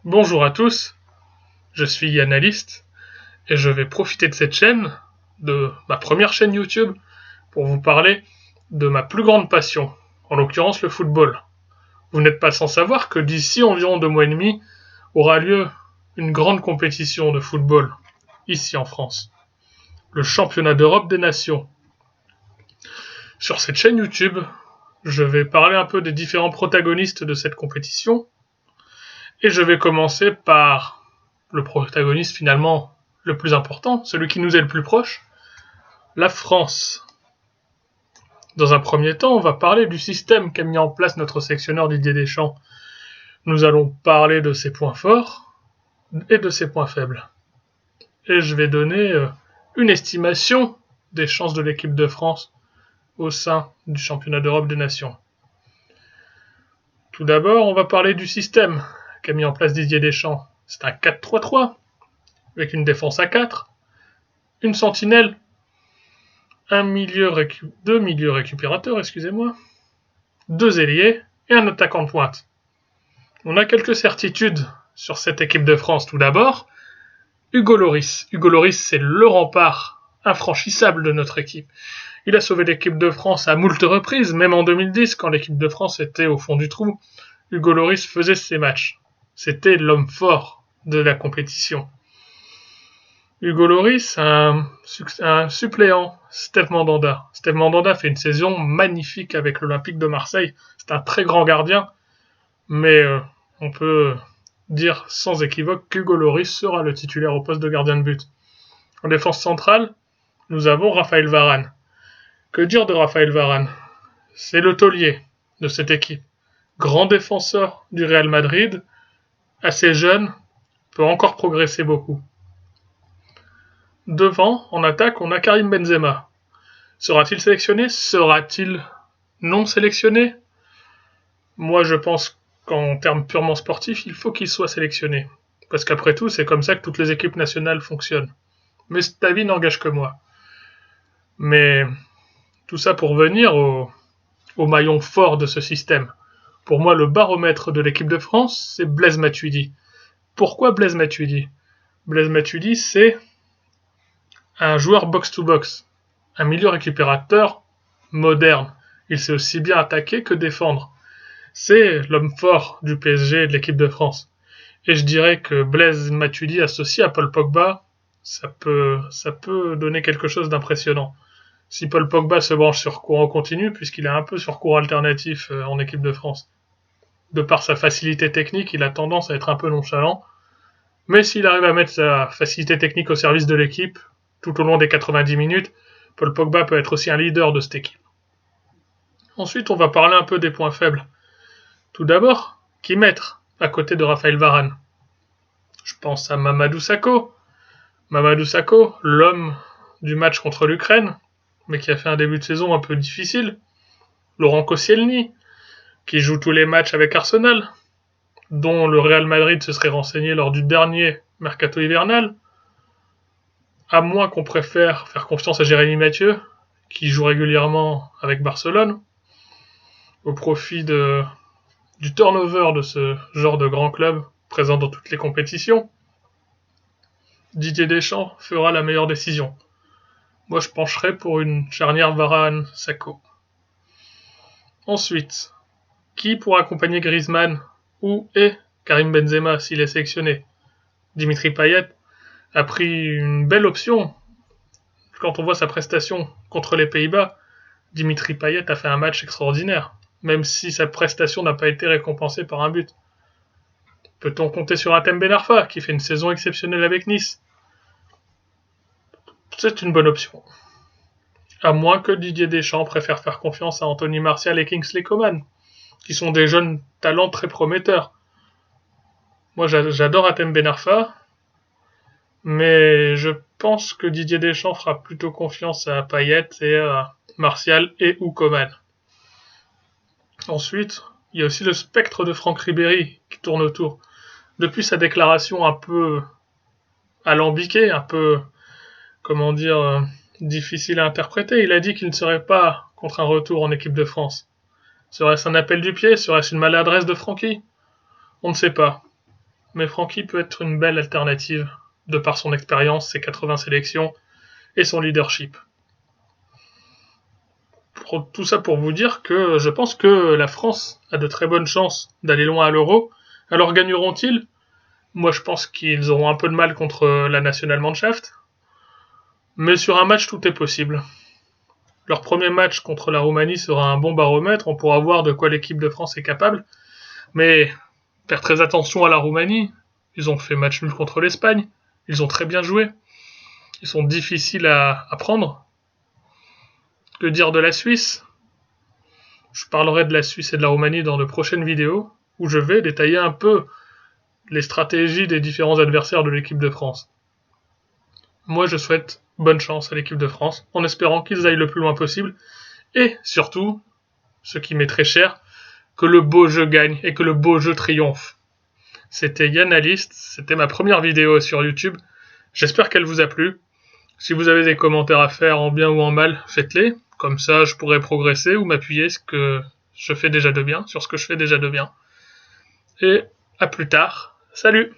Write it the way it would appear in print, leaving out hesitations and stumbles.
Bonjour à tous, je suis Analyste et je vais profiter de cette chaîne, de ma première chaîne YouTube, pour vous parler de ma plus grande passion, en l'occurrence le football. Vous n'êtes pas sans savoir que d'ici environ 2 mois et demi aura lieu une grande compétition de football, ici en France, le championnat d'Europe des nations. Sur cette chaîne YouTube, je vais parler un peu des différents protagonistes de cette compétition, et je vais commencer par le protagoniste finalement le plus important, celui qui nous est le plus proche, la France. Dans un premier temps, on va parler du système qu'a mis en place notre sélectionneur Didier Deschamps. Nous allons parler de ses points forts et de ses points faibles. Et je vais donner une estimation des chances de l'équipe de France au sein du championnat d'Europe des nations. Tout d'abord, on va parler du système qu'a mis en place Didier Deschamps. C'est un 4-3-3 avec une défense à 4, une sentinelle, deux milieux récupérateurs, deux ailiers et un attaquant de pointe. On a quelques certitudes sur cette équipe de France. Tout d'abord, Hugo Lloris. Hugo Lloris, c'est le rempart infranchissable de notre équipe. Il a sauvé l'équipe de France à moult reprises, même en 2010, quand l'équipe de France était au fond du trou. Hugo Lloris faisait ses matchs. C'était l'homme fort de la compétition. Hugo Lloris, un suppléant, Steve Mandanda. Steve Mandanda fait une saison magnifique avec l'Olympique de Marseille. C'est un très grand gardien, mais on peut dire sans équivoque qu'Hugo Lloris sera le titulaire au poste de gardien de but. En défense centrale, nous avons Raphaël Varane. Que dire de Raphaël Varane ? C'est le taulier de cette équipe. Grand défenseur du Real Madrid, assez jeune, peut encore progresser beaucoup. Devant, en attaque, on a Karim Benzema. Sera-t-il sélectionné ? Sera-t-il non sélectionné ? Moi, je pense qu'en termes purement sportifs, il faut qu'il soit sélectionné. Parce qu'après tout, c'est comme ça que toutes les équipes nationales fonctionnent. Mais cet avis n'engage que moi. Mais tout ça pour venir au maillon fort de ce système. Pour moi, le baromètre de l'équipe de France, c'est Blaise Matuidi. Pourquoi Blaise Matuidi ? Blaise Matuidi, c'est un joueur box-to-box, un milieu récupérateur moderne. Il sait aussi bien attaquer que défendre. C'est l'homme fort du PSG et de l'équipe de France. Et je dirais que Blaise Matuidi associé à Paul Pogba, ça peut donner quelque chose d'impressionnant. Si Paul Pogba se branche sur courant continu, puisqu'il est un peu sur courant alternatif en équipe de France, de par sa facilité technique, il a tendance à être un peu nonchalant. Mais s'il arrive à mettre sa facilité technique au service de l'équipe, tout au long des 90 minutes, Paul Pogba peut être aussi un leader de cette équipe. Ensuite, on va parler un peu des points faibles. Tout d'abord, qui mettre à côté de Raphaël Varane ? Je pense à Mamadou Sakho. Mamadou Sakho, l'homme du match contre l'Ukraine, mais qui a fait un début de saison un peu difficile. Laurent Koscielny, qui joue tous les matchs avec Arsenal, dont le Real Madrid se serait renseigné lors du dernier mercato hivernal. À moins qu'on préfère faire confiance à Jérémy Mathieu, qui joue régulièrement avec Barcelone, au profit du turnover de ce genre de grand club présent dans toutes les compétitions. Didier Deschamps fera la meilleure décision. Moi, je pencherais pour une charnière Varane-Sakho. Ensuite, qui pourra accompagner Griezmann ou Karim Benzema s'il est sélectionné ? Dimitri Payet a pris une belle option. Quand on voit sa prestation contre les Pays-Bas, Dimitri Payet a fait un match extraordinaire, même si sa prestation n'a pas été récompensée par un but. Peut-on compter sur Hatem Ben Arfa, qui fait une saison exceptionnelle avec Nice ? C'est une bonne option. À moins que Didier Deschamps préfère faire confiance à Anthony Martial et Kingsley Coman, qui sont des jeunes talents très prometteurs. Moi, j'adore Hatem Ben Arfa, mais je pense que Didier Deschamps fera plutôt confiance à Payet et à Martial et ou Coman. Ensuite, il y a aussi le spectre de Franck Ribéry qui tourne autour. Depuis sa déclaration un peu alambiquée, un peu, difficile à interpréter, il a dit qu'il ne serait pas contre un retour en équipe de France. Serait-ce un appel du pied ? Serait-ce une maladresse de Francky ? On ne sait pas. mais Francky peut être une belle alternative, de par son expérience, ses 80 sélections et son leadership. Tout ça pour vous dire que je pense que la France a de très bonnes chances d'aller loin à l'Euro. Alors gagneront-ils? Moi je pense qu'ils auront un peu de mal contre la National Mannschaft, mais sur un match tout est possible. Leur premier match contre la Roumanie sera un bon baromètre, on pourra voir de quoi l'équipe de France est capable, mais faire très attention à la Roumanie, ils ont fait match nul contre l'Espagne, ils ont très bien joué, ils sont difficiles à prendre. Que dire de la Suisse? Je parlerai de la Suisse et de la Roumanie dans de prochaines vidéos, où je vais détailler un peu les stratégies des différents adversaires de l'équipe de France. Moi je souhaite bonne chance à l'équipe de France, en espérant qu'ils aillent le plus loin possible, et surtout, ce qui m'est très cher, que le beau jeu gagne et que le beau jeu triomphe. C'était Yann Alist, c'était ma première vidéo sur YouTube, j'espère qu'elle vous a plu. Si vous avez des commentaires à faire en bien ou en mal, faites-les, comme ça je pourrai progresser ou m'appuyer sur ce que je fais déjà de bien. Et à plus tard, salut!